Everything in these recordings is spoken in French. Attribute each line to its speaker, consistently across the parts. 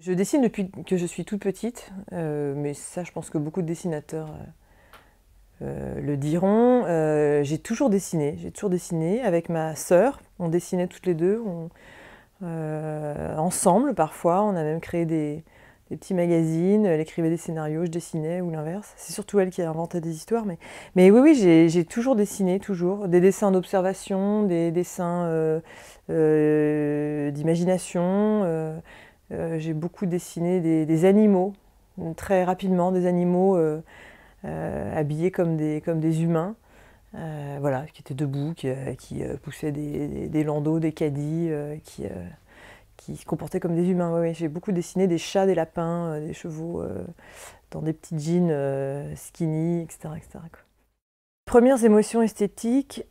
Speaker 1: Je dessine depuis que je suis toute petite, mais ça je pense que beaucoup de dessinateurs le diront. J'ai toujours dessiné avec ma sœur. On dessinait toutes les deux, ensemble parfois. On a même créé des petits magazines, elle écrivait des scénarios, je dessinais ou l'inverse. C'est surtout elle qui a inventé des histoires. Mais oui, j'ai toujours dessiné, toujours. Des dessins d'observation, des dessins d'imagination. J'ai beaucoup dessiné des animaux, très rapidement, des animaux habillés comme des humains, voilà, qui étaient debout, qui poussaient des landaux, des caddies, qui se comportaient comme des humains. Ouais, ouais. J'ai beaucoup dessiné des chats, des lapins, des chevaux, dans des petits jeans skinny, etc. etc. quoi. Premières émotions esthétiques,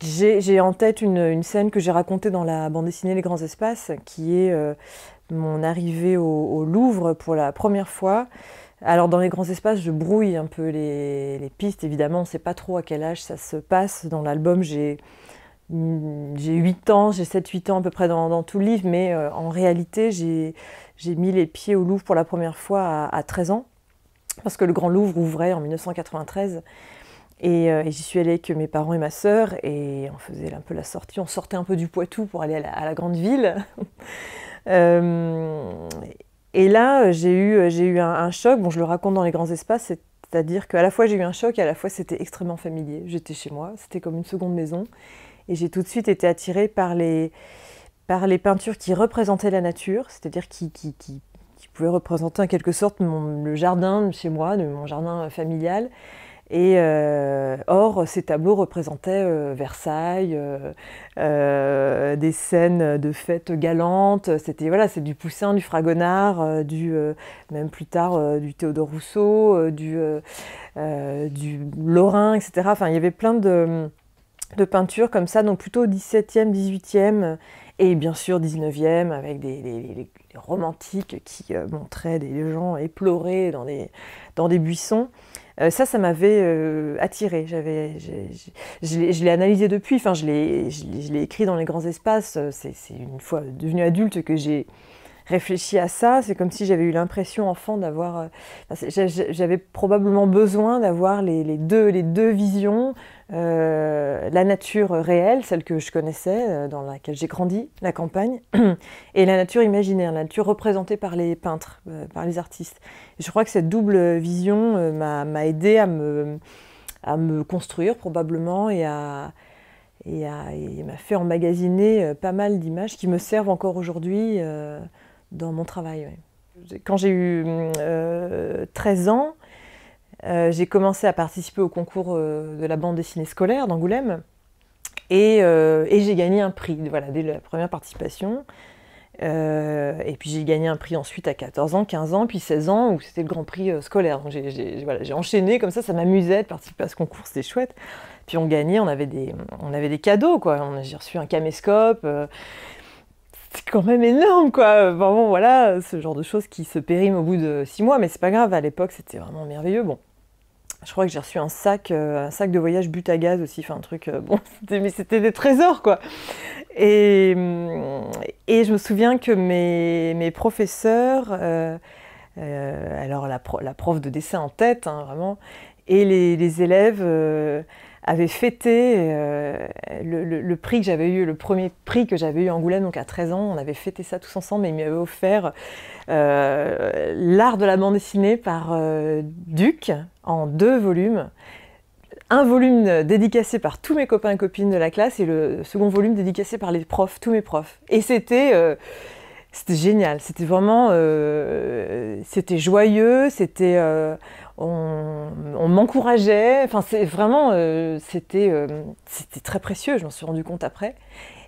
Speaker 1: j'ai en tête une scène que j'ai racontée dans la bande dessinée Les Grands Espaces, qui est mon arrivée au Louvre pour la première fois. Alors dans Les Grands Espaces, je brouille un peu les pistes, évidemment, on ne sait pas trop à quel âge ça se passe. Dans l'album, j'ai 8 ans, j'ai 7-8 ans à peu près dans tout le livre, mais en réalité, j'ai mis les pieds au Louvre pour la première fois à 13 ans, parce que le Grand Louvre ouvrait en 1993. Et j'y suis allée avec mes parents et ma sœur, et on faisait un peu la sortie, on sortait un peu du Poitou pour aller à la grande ville. Et là, j'ai eu un choc, bon je le raconte dans Les Grands Espaces, c'est-à-dire qu'à la fois j'ai eu un choc et à la fois c'était extrêmement familier. J'étais chez moi, c'était comme une seconde maison, et j'ai tout de suite été attirée par les peintures qui représentaient la nature, c'est-à-dire qui pouvaient représenter en quelque sorte le jardin de chez moi, de mon jardin familial. Et or, ces tableaux représentaient Versailles, des scènes de fêtes galantes. C'était voilà, c'est du Poussin, du Fragonard, même plus tard du Théodore Rousseau, du Lorrain, etc. Enfin, il y avait plein de peintures comme ça, donc plutôt 17e, 18e et bien sûr 19e avec les romantiques qui montraient des gens éplorés dans des buissons. Ça m'avait attirée. Je l'ai analysé depuis, enfin, je l'ai écrit dans Les Grands Espaces. C'est une fois devenue adulte que j'ai réfléchi à ça. C'est comme si j'avais eu l'impression, enfant, d'avoir... j'avais probablement besoin d'avoir les deux visions. La nature réelle, celle que je connaissais, dans laquelle j'ai grandi, la campagne, et la nature imaginaire, la nature représentée par les peintres, par les artistes. Et je crois que cette double vision m'a aidée à me construire probablement et m'a fait emmagasiner pas mal d'images qui me servent encore aujourd'hui dans mon travail. Ouais. Quand j'ai eu 13 ans, j'ai commencé à participer au concours de la bande dessinée scolaire d'Angoulême et j'ai gagné un prix, voilà, dès la première participation. Et puis j'ai gagné un prix ensuite à 14 ans, 15 ans, puis 16 ans, où c'était le grand prix scolaire. Donc j'ai enchaîné comme ça m'amusait de participer à ce concours, c'était chouette. Puis on gagnait, on avait des cadeaux, quoi. J'ai reçu un caméscope. C'est quand même énorme, quoi. Bon, voilà, ce genre de choses qui se périment au bout de 6 mois, mais c'est pas grave, à l'époque c'était vraiment merveilleux. Bon. Je crois que j'ai reçu un sac de voyage but à gaz aussi, enfin un truc, bon, c'était des trésors, quoi. Et je me souviens que mes professeurs, alors la prof de dessin en tête, hein, vraiment, et les élèves avaient fêté le prix que j'avais eu, le premier prix que j'avais eu à Angoulême, donc à 13 ans, on avait fêté ça tous ensemble, et ils m'avaient offert l'art de la bande dessinée par Duc, en 2 volumes. Un volume dédicacé par tous mes copains et copines de la classe et le second volume dédicacé par les profs, tous mes profs. Et c'était génial, c'était vraiment, c'était joyeux, on m'encourageait, enfin c'est vraiment, c'était très précieux, je m'en suis rendu compte après.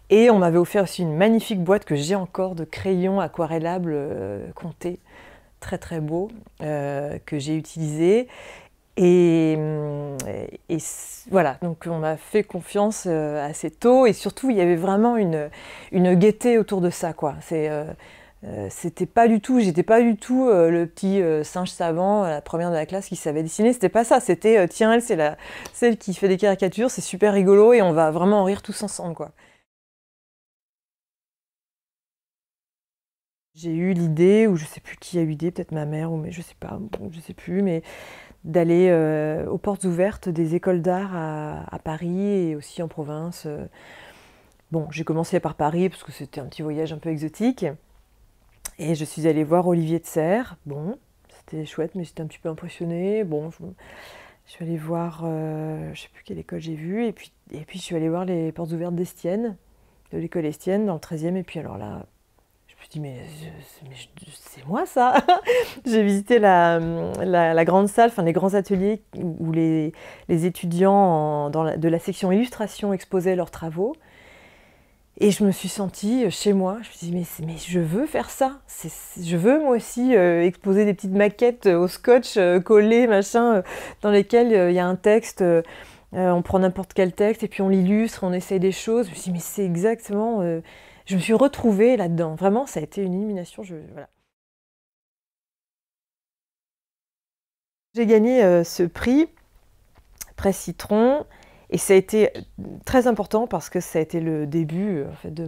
Speaker 1: Et on m'avait offert aussi une magnifique boîte que j'ai encore de crayons aquarellables comptés, très très beaux, que j'ai utilisé. Et voilà, donc on m'a fait confiance assez tôt et surtout il y avait vraiment une gaieté autour de ça, quoi. C'était pas du tout, j'étais pas du tout le petit singe savant, la première de la classe qui savait dessiner, c'était pas ça, c'était tiens, elle c'est celle qui fait des caricatures, c'est super rigolo et on va vraiment en rire tous ensemble, quoi. J'ai eu l'idée, ou je ne sais plus qui a eu l'idée, peut-être ma mère, ou mais je ne sais pas, bon, je ne sais plus, mais d'aller aux portes ouvertes des écoles d'art à Paris et aussi en province. Bon, j'ai commencé par Paris parce que c'était un petit voyage un peu exotique. Et je suis allée voir Olivier de Serres. Bon, c'était chouette, mais j'étais un petit peu impressionnée. Bon, je suis allée voir, je ne sais plus quelle école j'ai vue. Et puis je suis allée voir les portes ouvertes d'Estienne, de l'école Estienne, dans le 13e. Et puis alors là, je me suis dit, mais c'est moi ça. J'ai visité la grande salle, enfin les grands ateliers où les étudiants de la section illustration exposaient leurs travaux. Et je me suis sentie chez moi. Je me suis dit, mais je veux faire ça. Je veux moi aussi exposer des petites maquettes au scotch collées, machin, dans lesquelles il y a un texte. On prend n'importe quel texte et puis on l'illustre, on essaye des choses. Je me suis dit, mais c'est exactement... je me suis retrouvée là-dedans. Vraiment, ça a été une illumination. Voilà. J'ai gagné ce prix, Presse Citron. Et ça a été très important parce que ça a été le début en fait, de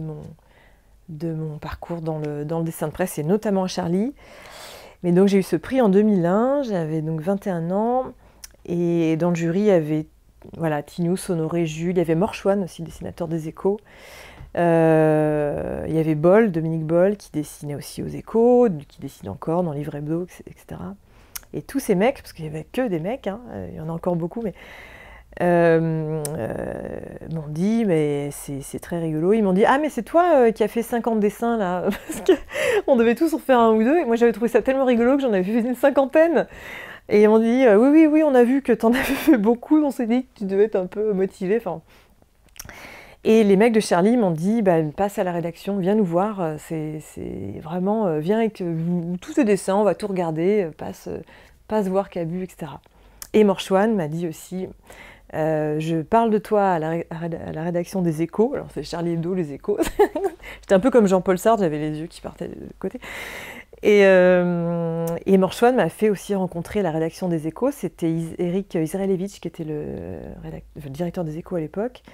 Speaker 1: mon parcours dans le dessin de presse, et notamment à Charlie. Mais donc j'ai eu ce prix en 2001, j'avais donc 21 ans, et dans le jury il y avait voilà, Tinous, Honoré, Jules, il y avait Morchouane aussi, dessinateur des Échos. Il y avait Boll, Dominique Boll, qui dessinait aussi aux Échos, qui dessine encore dans Livre Hebdo, etc. Et tous ces mecs, parce qu'il n'y avait que des mecs, hein, il y en a encore beaucoup, mais m'ont dit, mais c'est très rigolo. Ils m'ont dit, ah mais c'est toi qui as fait 50 dessins là, parce qu'on devait tous en faire un ou deux. Et moi j'avais trouvé ça tellement rigolo que j'en avais fait une cinquantaine. Et ils m'ont dit, oui, on a vu que t'en avais fait beaucoup, on s'est dit que tu devais être un peu motivé. Enfin. Et les mecs de Charlie m'ont dit, bah, passe à la rédaction, viens nous voir, c'est vraiment, viens avec tous tes dessins, on va tout regarder, passe voir Cabu, etc. Et Morchouane m'a dit aussi, je parle de toi à la rédaction des Échos. Alors c'est Charlie Hebdo, les Échos. J'étais un peu comme Jean-Paul Sartre, j'avais les yeux qui partaient de côté. Et Morchouane m'a fait aussi rencontrer la rédaction des Échos. C'était Eric Israelevich qui était le directeur des Échos à l'époque.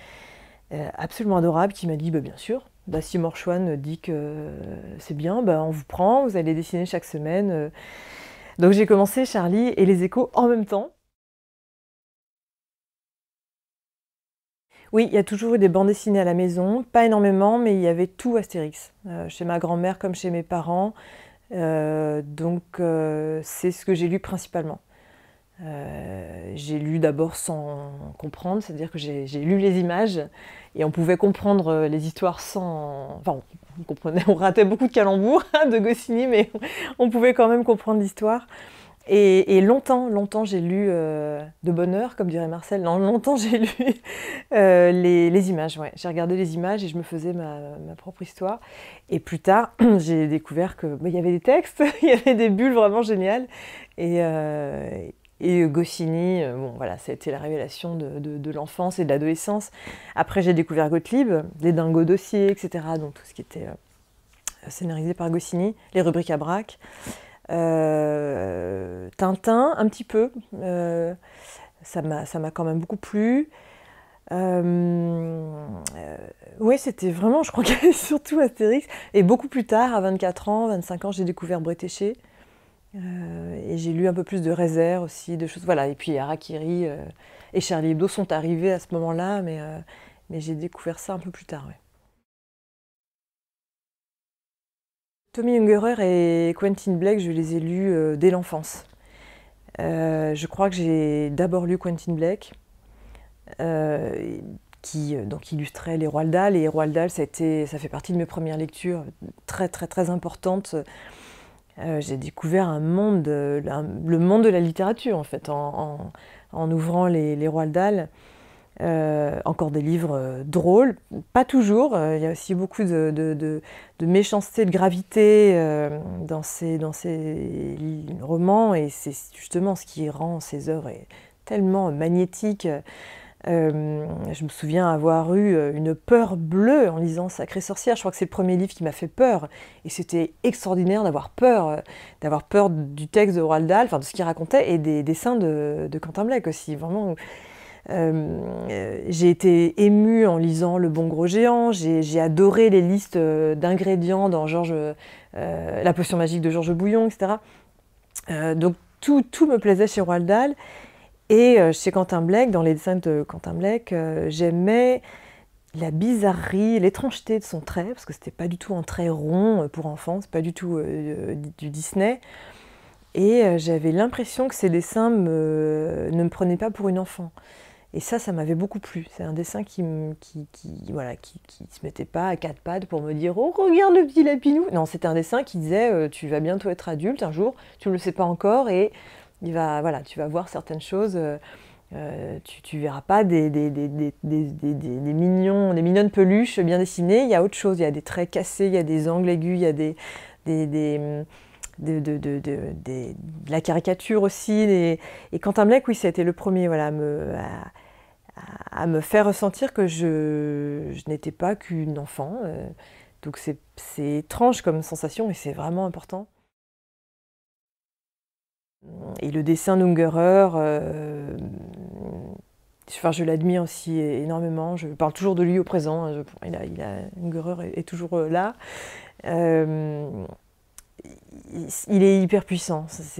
Speaker 1: Absolument adorable, qui m'a dit, bah, bien sûr, bah, si Morchouane dit que c'est bien, bah, on vous prend, vous allez dessiner chaque semaine. Donc j'ai commencé Charlie et les Échos en même temps. Oui, il y a toujours eu des bandes dessinées à la maison, pas énormément, mais il y avait tout Astérix, chez ma grand-mère comme chez mes parents. Donc c'est ce que j'ai lu principalement. J'ai lu d'abord sans comprendre, c'est-à-dire que j'ai lu les images et on pouvait comprendre les histoires sans... Enfin, on ratait beaucoup de calembours de Goscinny, mais on pouvait quand même comprendre l'histoire. Et longtemps j'ai lu de bonne heure, comme dirait Marcel. Non, longtemps j'ai lu les images. Ouais. J'ai regardé les images et je me faisais ma propre histoire. Et plus tard, j'ai découvert que y avait des textes, il y avait des bulles vraiment géniales. Et Goscinny, bon voilà, ça a été la révélation de l'enfance et de l'adolescence. Après, j'ai découvert Gottlieb, les Dingos dossiers, etc. Donc tout ce qui était scénarisé par Goscinny, les rubriques à braque. Tintin, un petit peu. Ça m'a quand même beaucoup plu. Oui, c'était vraiment, je crois qu'il y avait surtout Astérix. Et beaucoup plus tard, à 24 ans, 25 ans, j'ai découvert Bretéché. Et j'ai lu un peu plus de Rézère aussi, de choses. Voilà. Et puis Harakiri et Charlie Hebdo sont arrivés à ce moment-là, mais j'ai découvert ça un peu plus tard. Ouais. Tommy Ungerer et Quentin Blake, je les ai lus dès l'enfance. Je crois que j'ai d'abord lu Quentin Blake, qui donc illustrait les Roald Dahl. Et les Roald Dahl, ça fait partie de mes premières lectures très très très importantes. J'ai découvert le monde de la littérature en fait, en ouvrant les Roald Dahl. Encore des livres drôles, pas toujours. Il y a aussi beaucoup de méchanceté, de gravité dans ces romans, et c'est justement ce qui rend ces œuvres tellement magnétiques. Je me souviens avoir eu une peur bleue en lisant Sacrée sorcière. Je crois que c'est le premier livre qui m'a fait peur, et c'était extraordinaire d'avoir peur du texte de Roald Dahl, enfin de ce qu'il racontait, et des dessins de Quentin Blake aussi. Vraiment, J'ai été émue en lisant Le Bon Gros Géant, j'ai adoré les listes d'ingrédients dans La Potion Magique de Georges Bouillon, etc. Donc tout me plaisait chez Roald Dahl. Et chez Quentin Blake, dans les dessins de Quentin Blake, j'aimais la bizarrerie, l'étrangeté de son trait, parce que c'était pas du tout un trait rond pour enfants, c'est pas du tout du Disney. Et j'avais l'impression que ces dessins ne me prenaient pas pour une enfant. Et ça m'avait beaucoup plu. C'est un dessin qui se mettait pas à quatre pattes pour me dire « Oh, regarde le petit lapinou !» Non, c'était un dessin qui disait « Tu vas bientôt être adulte un jour, tu ne le sais pas encore, et tu vas voir certaines choses. Tu verras pas des mignonnes peluches bien dessinées, il y a autre chose, il y a des traits cassés, il y a des angles aigus, il y a de la caricature aussi. Et Quentin Blake, oui, ça a été le premier à me faire ressentir que je n'étais pas qu'une enfant. Donc c'est étrange comme sensation, mais c'est vraiment important. Et le dessin d'Ungerer, je l'admire aussi énormément. Je parle toujours de lui au présent. Ungerer est toujours là. Il est hyper puissant. Ça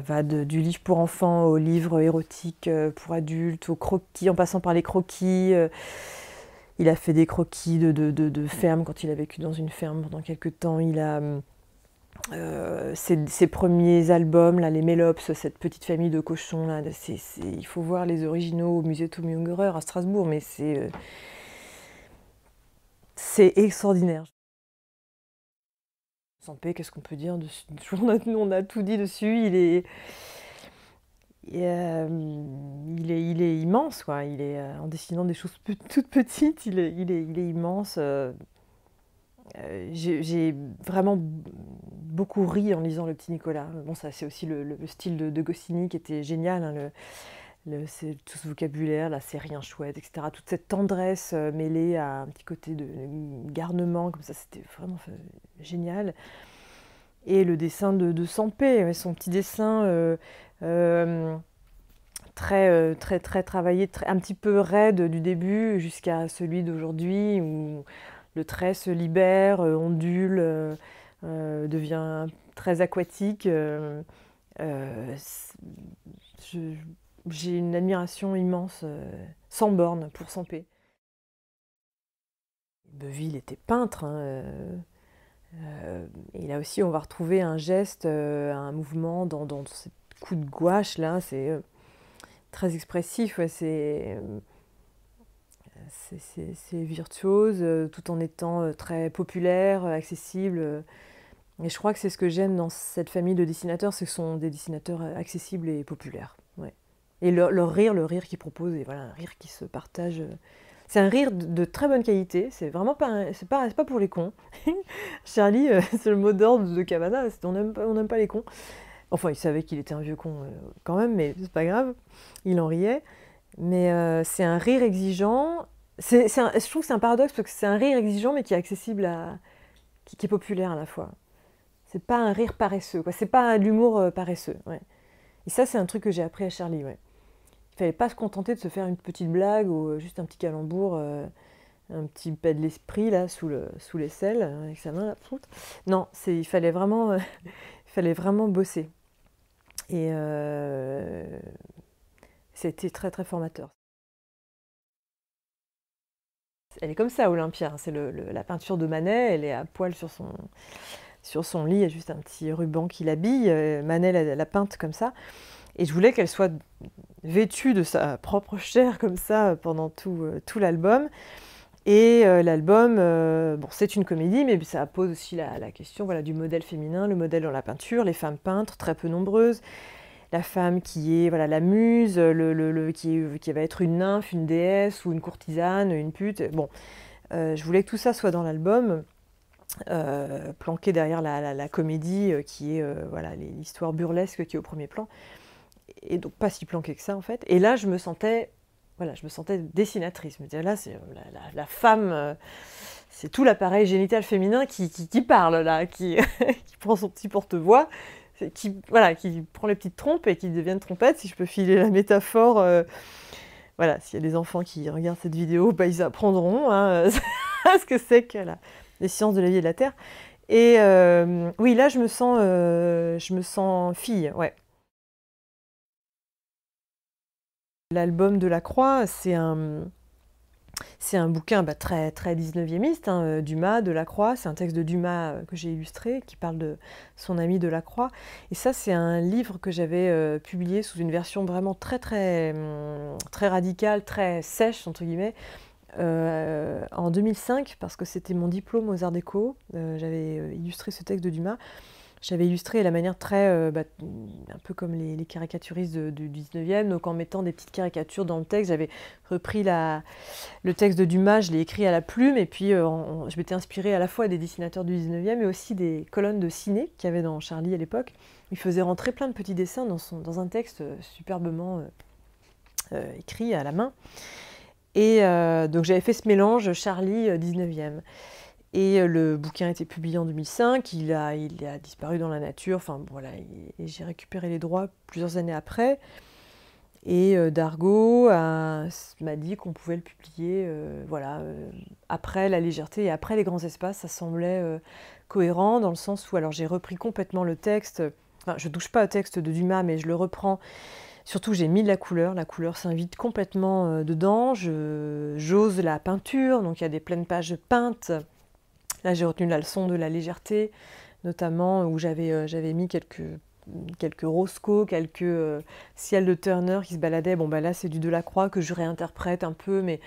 Speaker 1: va du livre pour enfants au livre érotique pour adultes, aux croquis, en passant par les croquis. Il a fait des croquis de ferme quand il a vécu dans une ferme pendant quelques temps. Il a ses premiers albums, là, les Mélops, cette petite famille de cochons. Là, il faut voir les originaux au musée Tommy Ungerer à Strasbourg, mais c'est extraordinaire. Sampé, qu'est-ce qu'on peut dire dessus? On a tout dit dessus. Il est immense, quoi. En dessinant des choses toutes petites, il est immense. J'ai vraiment beaucoup ri en lisant Le Petit Nicolas. Bon, ça, c'est aussi le style de Goscinny qui était génial, hein, c'est tout ce vocabulaire, là, c'est rien chouette, etc. Toute cette tendresse mêlée à un petit côté de garnement, comme ça, c'était vraiment génial. Et le dessin de Sampé, son petit dessin très travaillé, un petit peu raide du début jusqu'à celui d'aujourd'hui où le trait se libère, ondule, devient très aquatique. J'ai une admiration immense, sans borne, pour Sampé. Beuville était peintre, hein, et là aussi, on va retrouver un geste, un mouvement dans ces coups de gouache, là, c'est très expressif, ouais, c'est virtuose, tout en étant très populaire, accessible. Et je crois que c'est ce que j'aime dans cette famille de dessinateurs, ce sont des dessinateurs accessibles et populaires. Ouais. Et leur rire, le rire qu'ils proposent, et voilà, un rire qui se partage. C'est un rire de très bonne qualité, c'est vraiment pas, c'est pas pour les cons. Charlie, c'est le mot d'ordre de Cavana, on n'aime pas les cons. Enfin, il savait qu'il était un vieux con quand même, mais c'est pas grave, il en riait. Mais c'est un rire exigeant. Je trouve que c'est un paradoxe parce que c'est un rire exigeant, mais qui est accessible qui est populaire à la fois. C'est pas un rire paresseux, quoi. C'est pas l'humour paresseux. Ouais. Et ça, c'est un truc que j'ai appris à Charlie. Ouais. Il fallait pas se contenter de se faire une petite blague ou juste un petit calembour, un petit pas de l'esprit là sous l'aisselle avec sa main là. Non, il fallait vraiment bosser. Et c'était très très formateur. Elle est comme ça, Olympia. C'est la peinture de Manet. Elle est à poil sur son lit. Il y a juste un petit ruban qui l'habille. Manet l'a peinte comme ça. Et je voulais qu'elle soit vêtue de sa propre chair comme ça pendant tout l'album. Et l'album, bon, c'est une comédie, mais ça pose aussi la question, voilà, du modèle féminin, le modèle dans la peinture, les femmes peintres, très peu nombreuses. La femme qui est, voilà, la muse, qui va être une nymphe, une déesse ou une courtisane, une pute. Bon, je voulais que tout ça soit dans l'album, planqué derrière la comédie qui est voilà, l'histoire burlesque qui est au premier plan. Et donc pas si planqué que ça en fait. Et là, je me sentais dessinatrice. Je me disais, là, c'est la femme, c'est tout l'appareil génital féminin qui parle là, qui prend son petit porte-voix. voilà, qui prend les petites trompes et qui deviennent trompettes, si je peux filer la métaphore. Voilà, s'il y a des enfants qui regardent cette vidéo, bah, ils apprendront hein, ce que c'est que les sciences de la vie et de la Terre. Et oui, là, je me sens fille, ouais. L'album de la Croix, c'est un bouquin très, très 19e, hein, Dumas, de la Croix. C'est un texte de Dumas que j'ai illustré, qui parle de son ami de la Croix. Et ça, c'est un livre que j'avais publié sous une version vraiment très, très, très radicale, très sèche, entre guillemets, en 2005, parce que c'était mon diplôme aux Arts Déco. J'avais illustré ce texte de Dumas. J'avais illustré à la manière très, un peu comme les caricaturistes du 19e, donc en mettant des petites caricatures dans le texte. J'avais repris le texte de Dumas, je l'ai écrit à la plume, et puis je m'étais inspirée à la fois des dessinateurs du 19e, mais aussi des colonnes de ciné qu'il y avait dans Charlie à l'époque. Il faisait rentrer plein de petits dessins dans un texte superbement écrit à la main. Et donc j'avais fait ce mélange Charlie 19e. Et le bouquin a été publié en 2005, il a disparu dans la nature, enfin voilà, et j'ai récupéré les droits plusieurs années après. Et Dargaud m'a dit qu'on pouvait le publier voilà, après La légèreté et après Les grands espaces. Ça semblait cohérent dans le sens où alors j'ai repris complètement le texte, enfin je ne touche pas au texte de Dumas, mais je le reprends. Surtout, j'ai mis de la couleur s'invite complètement dedans, j'ose la peinture, donc il y a des pleines pages peintes. Là, j'ai retenu la leçon de la légèreté, notamment où j'avais mis quelques Roscoe, quelques ciels de Turner qui se baladaient. Bon, bah là, c'est du Delacroix que je réinterprète un peu, mais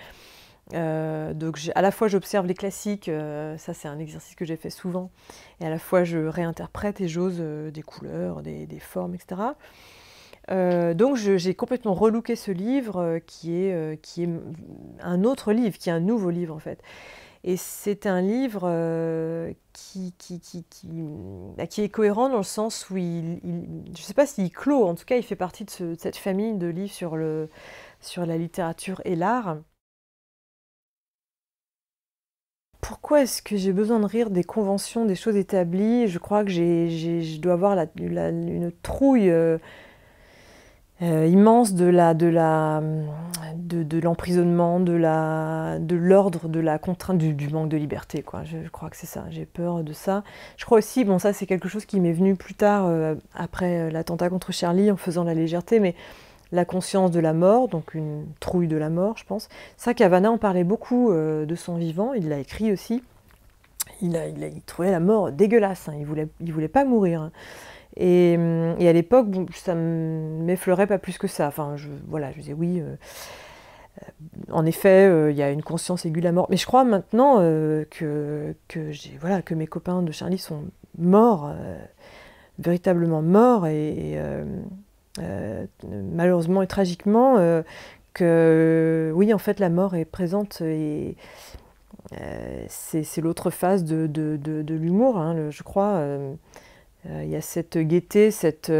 Speaker 1: donc à la fois j'observe les classiques, ça c'est un exercice que j'ai fait souvent, et à la fois je réinterprète et j'ose des couleurs, des formes, etc. Donc j'ai complètement relooké ce livre qui est un autre livre, qui est un nouveau livre en fait. Et c'est un livre qui est cohérent dans le sens où je ne sais pas s'il clôt, en tout cas il fait partie de cette famille de livres sur la littérature et l'art. Pourquoi est-ce que j'ai besoin de rire des conventions, des choses établies? Je crois que je dois avoir une trouille immense de l'emprisonnement, de l'ordre, de la contrainte, du manque de liberté, quoi. Je crois que c'est ça, j'ai peur de ça. Je crois aussi, bon ça c'est quelque chose qui m'est venu plus tard, après l'attentat contre Charlie, en faisant La légèreté, mais la conscience de la mort, donc une trouille de la mort, je pense. Ça, Cavana en parlait beaucoup de son vivant, il l'a écrit aussi. Il trouvait la mort dégueulasse, hein. Il voulait pas mourir, hein. Et à l'époque, bon, ça ne m'effleurait pas plus que ça. Enfin, je disais oui, en effet, il y a une conscience aiguë de la mort. Mais je crois maintenant que mes copains de Charlie sont morts, véritablement morts, et malheureusement et tragiquement, que oui, en fait, la mort est présente, et c'est l'autre face de l'humour, hein, je crois. Il y a cette gaieté, cette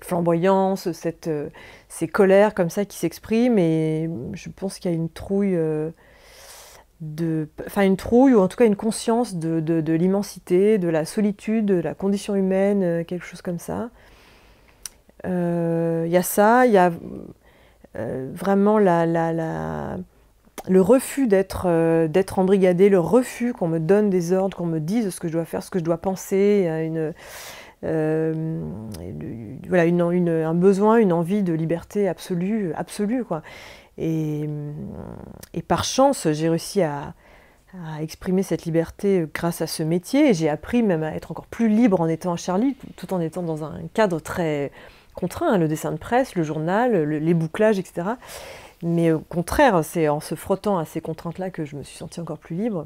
Speaker 1: flamboyance, ces colères comme ça qui s'expriment, et je pense qu'il y a une trouille, une trouille, ou en tout cas une conscience de l'immensité, de la solitude, de la condition humaine, quelque chose comme ça. Il y a ça, il y a vraiment le refus d'être embrigadé, le refus qu'on me donne des ordres, qu'on me dise ce que je dois faire, ce que je dois penser, un besoin, une envie de liberté absolue, quoi. Et par chance, j'ai réussi à exprimer cette liberté grâce à ce métier, et j'ai appris même à être encore plus libre en étant à Charlie, tout en étant dans un cadre très contraint, hein, le dessin de presse, le journal, les bouclages, etc. Mais au contraire, c'est en se frottant à ces contraintes-là que je me suis sentie encore plus libre.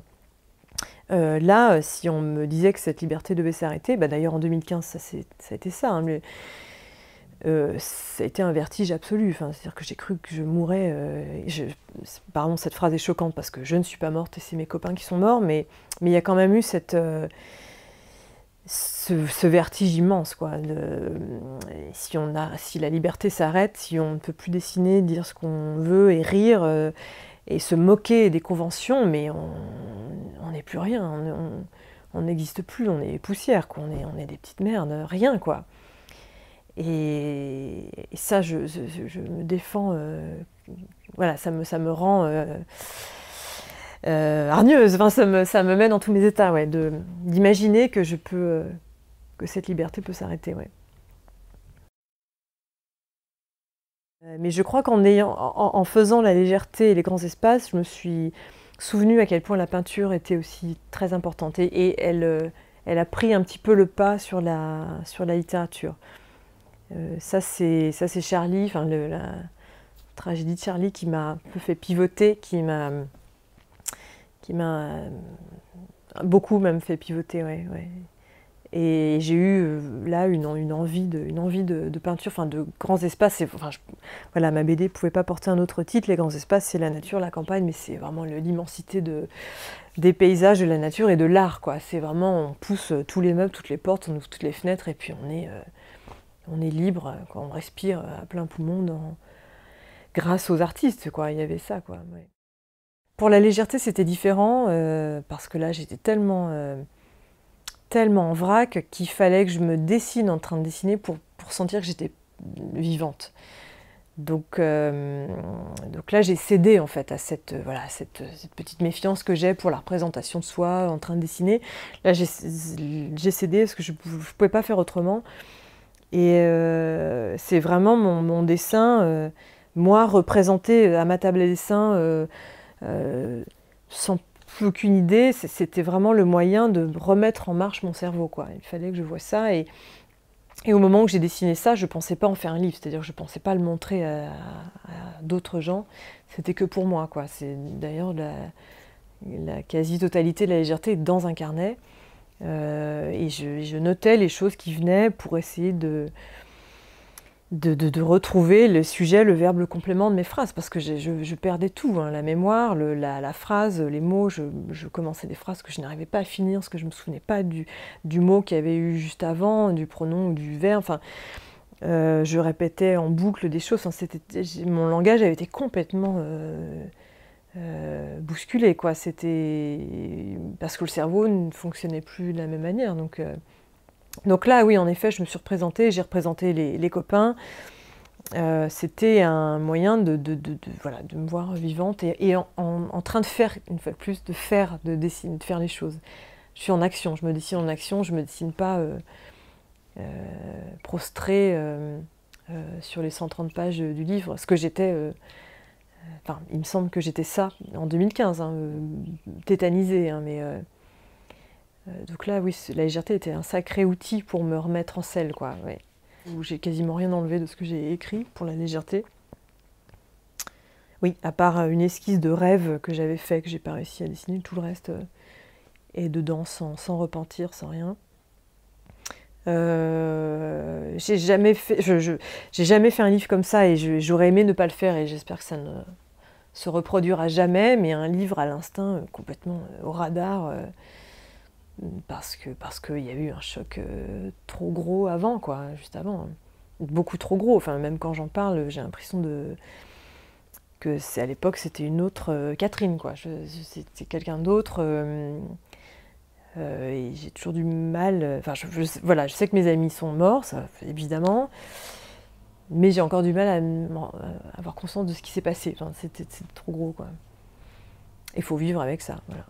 Speaker 1: Là, si on me disait que cette liberté devait s'arrêter, d'ailleurs en 2015, ça a été ça, hein, mais, ça a été un vertige absolu. Enfin, c'est-à-dire que j'ai cru que je mourrais. Pardon, cette phrase est choquante parce que je ne suis pas morte et c'est mes copains qui sont morts, mais il y a quand même eu ce vertige immense, quoi. Si la liberté s'arrête, si on ne peut plus dessiner, dire ce qu'on veut et rire et se moquer des conventions, mais on n'est plus rien. on n'existe plus, on est poussière, quoi. On est des petites merdes, rien, quoi. Et ça, je me défends, voilà, ça me rend hargneuse, enfin, ça me met dans tous mes états, ouais, d'imaginer que que cette liberté peut s'arrêter, ouais. Mais je crois en faisant la légèreté et les grands espaces, je me suis souvenue à quel point la peinture était aussi très importante. Et elle a pris un petit peu le pas sur la littérature. Ça, c'est Charlie, enfin, la tragédie de Charlie qui m'a un peu fait pivoter, qui m'a beaucoup même fait pivoter, ouais, ouais. Et j'ai eu là une envie de peinture, enfin de grands espaces. Enfin, voilà, ma BD ne pouvait pas porter un autre titre. Les grands espaces, c'est la nature, la campagne, mais c'est vraiment l'immensité des paysages, de la nature et de l'art, quoi. C'est vraiment, on pousse tous les meubles, toutes les portes, on ouvre toutes les fenêtres et puis on est libre, quoi. On respire à plein poumon grâce aux artistes, quoi. Il y avait ça, quoi. Ouais. Pour la légèreté, c'était différent parce que là, j'étais tellement en vrac qu'il fallait que je me dessine en train de dessiner pour sentir que j'étais vivante. Donc là, j'ai cédé en fait à cette petite méfiance que j'ai pour la représentation de soi en train de dessiner. Là, j'ai cédé parce que je ne pouvais pas faire autrement. Et c'est vraiment mon dessin, moi, représenté à ma table à dessin, sans aucune idée, c'était vraiment le moyen de remettre en marche mon cerveau, quoi. Il fallait que je voie ça et au moment où j'ai dessiné ça, je ne pensais pas en faire un livre, c'est-à-dire que je ne pensais pas le montrer à d'autres gens, c'était que pour moi, quoi. C'est d'ailleurs la quasi-totalité de la légèreté est dans un carnet et je notais les choses qui venaient pour essayer de retrouver le sujet, le verbe, le complément de mes phrases, parce que je perdais tout, hein, la mémoire, la phrase, les mots, je commençais des phrases que je n'arrivais pas à finir, parce que je ne me souvenais pas du mot qu'il y avait eu juste avant, du pronom ou du verbe, enfin, je répétais en boucle des choses, enfin, mon langage avait été complètement bousculé, quoi. C'était parce que le cerveau ne fonctionnait plus de la même manière, donc là, oui, en effet, je me suis représentée, j'ai représenté les copains. C'était un moyen voilà, de me voir vivante et en train de faire, une fois de plus, de dessiner, de faire les choses. Je suis en action, je me dessine en action, je ne me dessine pas prostrée sur les 130 pages du livre, ce que j'étais... Enfin, il me semble que j'étais ça en 2015, hein, tétanisée, hein, mais... donc là, oui, la légèreté était un sacré outil pour me remettre en selle, quoi. Ouais. Où j'ai quasiment rien enlevé de ce que j'ai écrit pour la légèreté. Oui, à part une esquisse de rêve que j'avais fait, que j'ai pas réussi à dessiner, tout le reste est dedans sans repentir, sans rien. J'ai jamais fait un livre comme ça et j'aurais aimé ne pas le faire et j'espère que ça ne se reproduira jamais, mais un livre à l'instinct complètement au radar. Parce qu'il y a eu un choc trop gros avant, quoi, juste avant. Beaucoup trop gros, enfin, même quand j'en parle, j'ai l'impression que à l'époque c'était une autre Catherine, quoi. C'était quelqu'un d'autre. Et j'ai toujours du mal. Enfin, voilà, je sais que mes amis sont morts, ça, évidemment. Mais j'ai encore du mal à avoir conscience de ce qui s'est passé. Enfin, c'était trop gros, quoi. Il faut vivre avec ça, voilà.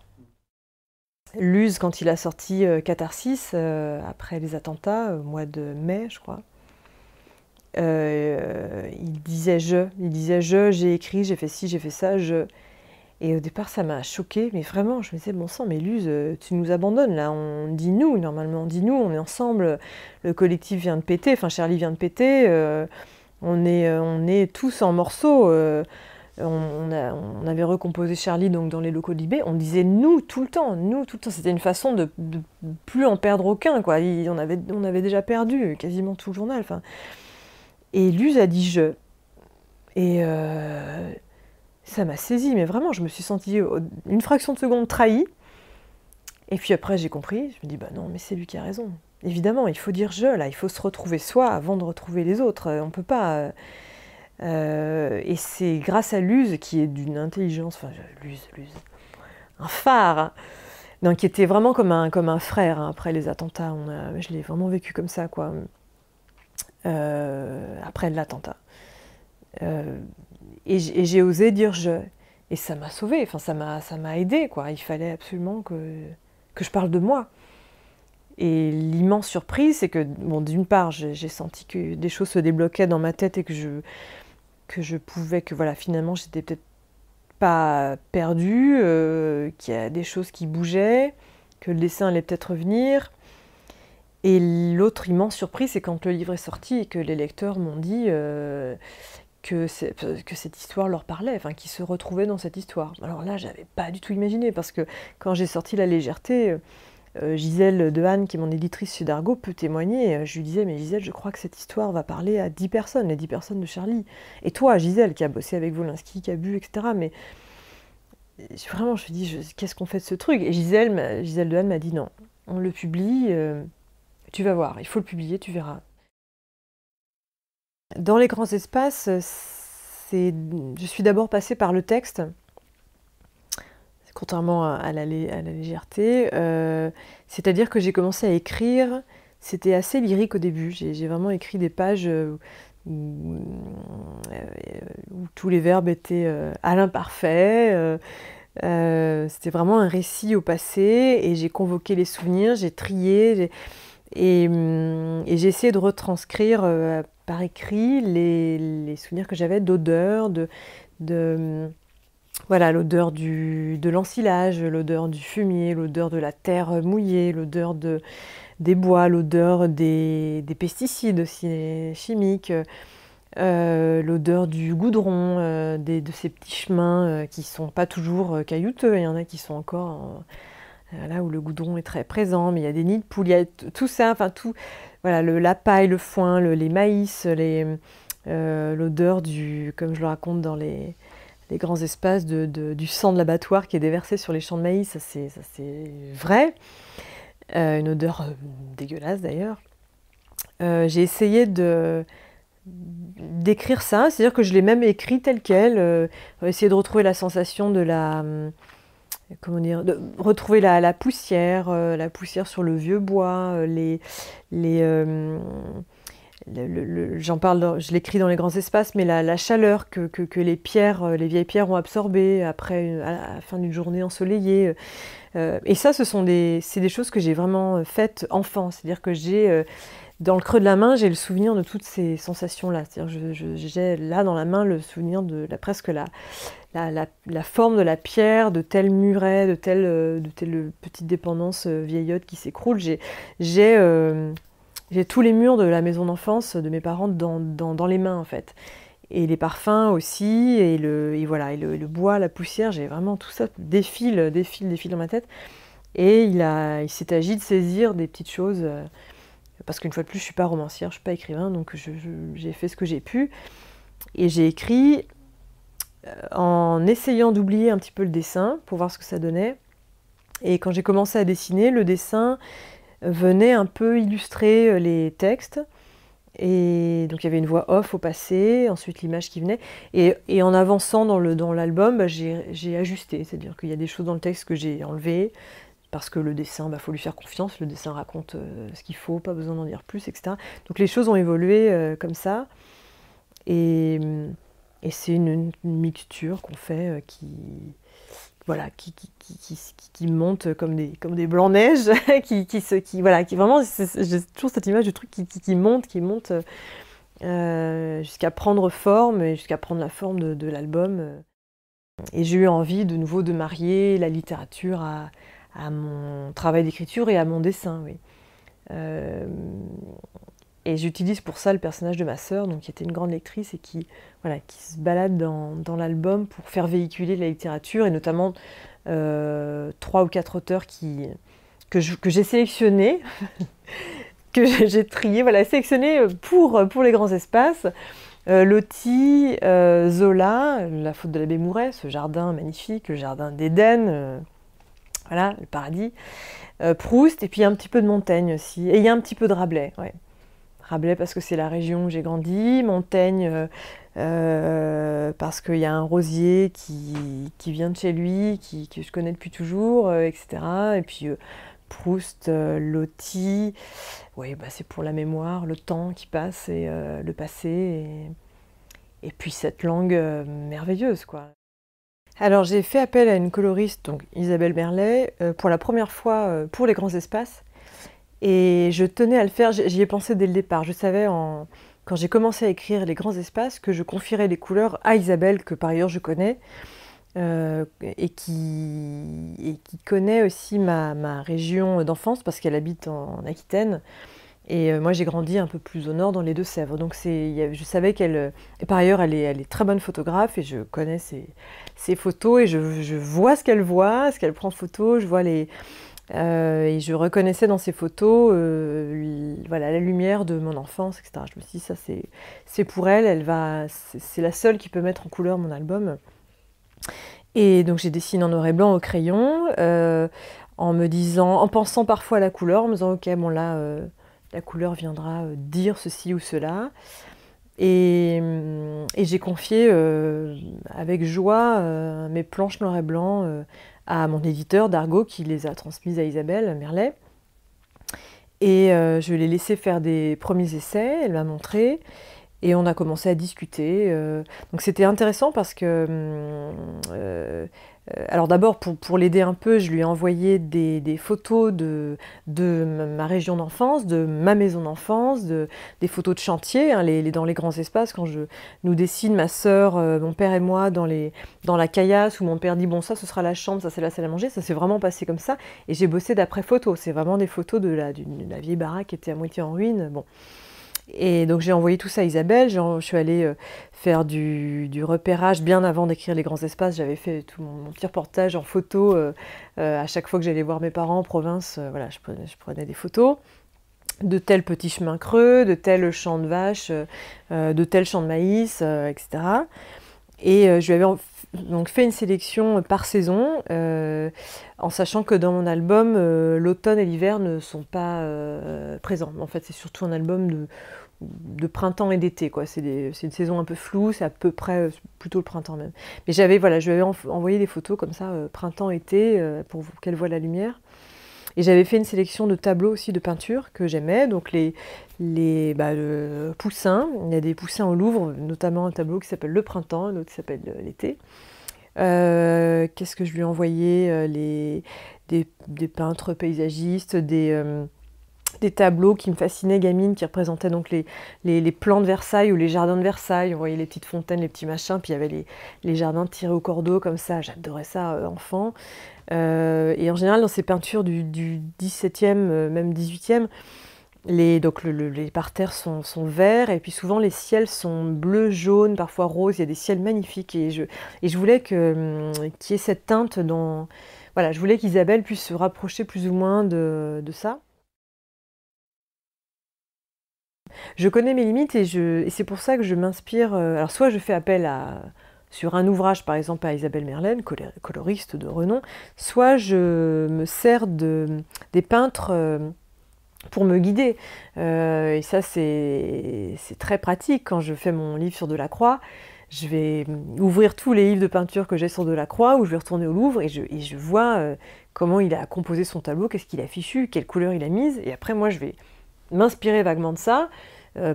Speaker 1: Luz, quand il a sorti Catharsis, après les attentats, au mois de mai, je crois, il disait j'ai écrit, j'ai fait ci, j'ai fait ça, je... Et au départ, ça m'a choquée, mais vraiment, je me disais, bon sang, mais Luz, tu nous abandonnes, là, on dit nous, normalement, on dit nous, on est ensemble, le collectif vient de péter, enfin, Charlie vient de péter, on est tous en morceaux, on avait recomposé Charlie donc, dans les locaux de l'IB, on disait nous tout le temps, c'était une façon de plus en perdre aucun, quoi. On avait déjà perdu quasiment tout le journal, enfin. Et Luz a dit je, et ça m'a saisie, mais vraiment, je me suis sentie une fraction de seconde trahie, et puis après j'ai compris, je me dis bah non, mais c'est lui qui a raison, évidemment, il faut dire je, là, il faut se retrouver soi avant de retrouver les autres, on peut pas... et c'est grâce à Luz, qui est d'une intelligence, enfin Luz, un phare, non, qui était vraiment comme un frère, hein, après les attentats. Je l'ai vraiment vécu comme ça, quoi. Après l'attentat. Et j'ai osé dire je. Et ça m'a sauvée, enfin, ça m'a aidée, quoi. Il fallait absolument que je parle de moi. Et l'immense surprise, c'est que, bon, d'une part, j'ai senti que des choses se débloquaient dans ma tête et que je pouvais, que voilà, finalement, j'étais peut-être pas perdue, qu'il y a des choses qui bougeaient, que le dessin allait peut-être revenir. Et l'autre immense surprise, c'est quand le livre est sorti et que les lecteurs m'ont dit que cette histoire leur parlait, enfin, qu'ils se retrouvaient dans cette histoire. Alors là, j'avais pas du tout imaginé, parce que quand j'ai sorti La Légèreté, Gisèle Dehaene, qui est mon éditrice chez Dargaud, peut témoigner. Je lui disais, mais Gisèle, je crois que cette histoire va parler à 10 personnes, les 10 personnes de Charlie. Et toi, Gisèle, qui a bossé avec Wolinski, qui a bu, etc. Mais vraiment, je me dis, qu'est-ce qu'on fait de ce truc? Et Gisèle Dehaene m'a dit, non, on le publie, tu vas voir, il faut le publier, tu verras. Dans les grands espaces, je suis d'abord passée par le texte, contrairement à la légèreté. C'est-à-dire que j'ai commencé à écrire, c'était assez lyrique au début. J'ai vraiment écrit des pages où tous les verbes étaient à l'imparfait. C'était vraiment un récit au passé, et j'ai convoqué les souvenirs, j'ai trié, et j'ai essayé de retranscrire par écrit les souvenirs que j'avais d'odeur, voilà, l'odeur de l'ensilage, l'odeur du fumier, l'odeur de la terre mouillée, l'odeur des bois, l'odeur des pesticides aussi chimiques, l'odeur du goudron, de ces petits chemins qui ne sont pas toujours caillouteux. Il y en a qui sont encore là où le goudron est très présent, mais il y a des nids de poules, il y a tout ça, enfin tout, voilà, la paille, le foin, les maïs, l'odeur comme je le raconte dans les grands espaces, du sang de l'abattoir qui est déversé sur les champs de maïs, ça c'est vrai. Une odeur dégueulasse d'ailleurs. J'ai essayé d'écrire ça, c'est-à-dire que je l'ai même écrit tel quel, essayer de retrouver la sensation de comment dire, de retrouver la poussière sur le vieux bois, j'en parle, je l'écris dans les grands espaces, mais la chaleur que les vieilles pierres ont absorbée après, à la fin d'une journée ensoleillée. Et ça, c'est des choses que j'ai vraiment faites enfant. C'est-à-dire que dans le creux de la main, j'ai le souvenir de toutes ces sensations-là. C'est-à-dire que j'ai là dans la main le souvenir de presque la forme de la pierre, de tel muret, de telle petite dépendance vieillotte qui s'écroule. J'ai tous les murs de la maison d'enfance de mes parents dans les mains, en fait. Et les parfums aussi, et le bois, la poussière, j'ai vraiment tout ça défile dans ma tête. Et il s'est agi de saisir des petites choses, parce qu'une fois de plus, je ne suis pas romancière, je ne suis pas écrivain, donc j'ai fait ce que j'ai pu. Et j'ai écrit en essayant d'oublier un petit peu le dessin, pour voir ce que ça donnait. Et quand j'ai commencé à dessiner, le dessin venait un peu illustrer les textes. Et donc il y avait une voix off au passé, ensuite l'image qui venait. Et en avançant dans l'album, bah, j'ai ajusté. C'est-à-dire qu'il y a des choses dans le texte que j'ai enlevées, parce que le dessin, faut lui faire confiance, le dessin raconte ce qu'il faut, pas besoin d'en dire plus, etc. Donc les choses ont évolué comme ça. Et c'est une mixture qu'on fait qui monte comme des blancs-neiges, qui vraiment, j'ai toujours cette image du truc qui monte jusqu'à prendre forme, et jusqu'à prendre la forme de l'album. Et j'ai eu envie de nouveau de marier la littérature à mon travail d'écriture et à mon dessin, oui. Et j'utilise pour ça le personnage de ma sœur, donc qui était une grande lectrice et qui se balade dans l'album pour faire véhiculer la littérature, et notamment 3 ou 4 auteurs que j'ai sélectionnés, que j'ai triés, sélectionnés pour les grands espaces. Loti, Zola, La faute de l'abbé Mouret, ce jardin magnifique, le jardin d'Éden, le paradis. Proust, et puis un petit peu de Montaigne aussi. Et il y a un petit peu de Rabelais, ouais. Rabelais parce que c'est la région où j'ai grandi, Montaigne parce qu'il y a un rosier qui vient de chez lui, que je connais depuis toujours, etc. Et puis Proust, Loti, oui, bah, c'est pour la mémoire, le temps qui passe et le passé, et puis cette langue merveilleuse, quoi. Alors j'ai fait appel à une coloriste, donc Isabelle Merlet, pour la première fois pour les grands espaces. Et je tenais à le faire, j'y ai pensé dès le départ. Je savais, quand j'ai commencé à écrire les grands espaces, que je confierais les couleurs à Isabelle, que par ailleurs je connais, et qui connaît aussi ma région d'enfance, parce qu'elle habite en Aquitaine. Et moi j'ai grandi un peu plus au nord, dans les Deux-Sèvres. Donc je savais qu'elle... Et par ailleurs, elle est très bonne photographe, et je connais ses photos, et je vois ce qu'elle voit, ce qu'elle prend en photo, je vois les... et je reconnaissais dans ces photos voilà, la lumière de mon enfance, etc. Je me suis dit, ça c'est pour elle, c'est la seule qui peut mettre en couleur mon album. Et donc j'ai dessiné en noir et blanc au crayon, en pensant parfois à la couleur, en me disant, ok, bon là, la couleur viendra dire ceci ou cela. Et j'ai confié avec joie mes planches noir et blanc à mon éditeur Dargaud, qui les a transmises à Isabelle Merlet. Et je l'ai laissé faire des premiers essais, elle m'a montré, et on a commencé à discuter. Donc c'était intéressant parce que... alors d'abord, pour l'aider un peu, je lui ai envoyé des photos de ma région d'enfance, de ma maison d'enfance, des photos de chantier, hein, dans les grands espaces. Quand nous dessine, ma sœur, mon père et moi, dans la caillasse, où mon père dit « bon, ça, ce sera la chambre, ça, c'est la salle à manger », ça s'est vraiment passé comme ça. Et j'ai bossé d'après photos. C'est vraiment des photos de la vieille baraque qui était à moitié en ruine. Bon. Et donc j'ai envoyé tout ça à Isabelle, je suis allée faire du repérage bien avant d'écrire les grands espaces. J'avais fait tout mon petit reportage en photo à chaque fois que j'allais voir mes parents en province. Voilà, je prenais des photos de tel petit chemin creux, de tel champ de vaches, de tel champ de maïs, etc. Et je lui avais donc fait une sélection par saison, en sachant que dans mon album, l'automne et l'hiver ne sont pas présents. En fait, c'est surtout un album de printemps et d'été, quoi. C'est une saison un peu floue, c'est à peu près plutôt le printemps même. Mais je lui avais envoyé des photos comme ça, printemps-été, pour qu'elle voie la lumière. Et j'avais fait une sélection de tableaux aussi de peinture que j'aimais, donc le poussins. Il y a des poussins au Louvre, notamment un tableau qui s'appelle Le Printemps, l'autre qui s'appelle L'été. Qu'est-ce que je lui ai envoyé des peintres paysagistes, des tableaux qui me fascinaient, gamine, qui représentaient donc les plans de Versailles ou les jardins de Versailles. On voyait les petites fontaines, les petits machins, puis il y avait les jardins tirés au cordeau comme ça. J'adorais ça enfant. Et en général, dans ces peintures du 17e, même 18e, les parterres sont verts, et puis souvent les ciels sont bleus, jaunes, parfois roses. Il y a des ciels magnifiques, et je voulais qu'il y ait cette teinte dans... Voilà, je voulais qu'Isabelle puisse se rapprocher plus ou moins de ça. Je connais mes limites, et c'est pour ça que je m'inspire... alors soit je fais appel sur un ouvrage, par exemple, à Isabelle Merlet, coloriste de renom, soit je me sers des peintres pour me guider. Et ça, c'est très pratique. Quand je fais mon livre sur Delacroix, je vais ouvrir tous les livres de peinture que j'ai sur Delacroix, ou je vais retourner au Louvre, et je vois comment il a composé son tableau, qu'est-ce qu'il a fichu, quelle couleur il a mise, et après, moi, je vais m'inspirer vaguement de ça.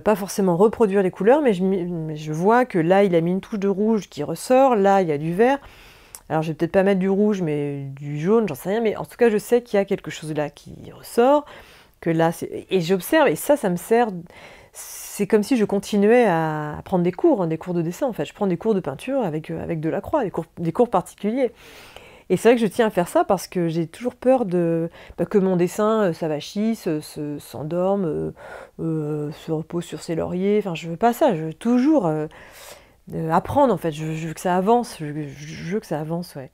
Speaker 1: Pas forcément reproduire les couleurs, mais je vois que là, il a mis une touche de rouge qui ressort, là, il y a du vert. Alors, je vais peut-être pas mettre du rouge, mais du jaune, j'en sais rien, mais en tout cas, je sais qu'il y a quelque chose là qui ressort, que là, et j'observe, et ça me sert... C'est comme si je continuais à prendre des cours de dessin, en fait. Je prends des cours de peinture avec Delacroix, des cours particuliers. Et c'est vrai que je tiens à faire ça parce que j'ai toujours peur que mon dessin s'avachisse, s'endorme, se repose sur ses lauriers. Enfin, je veux pas ça, je veux toujours apprendre, en fait. Je veux que ça avance, je veux que ça avance, ouais.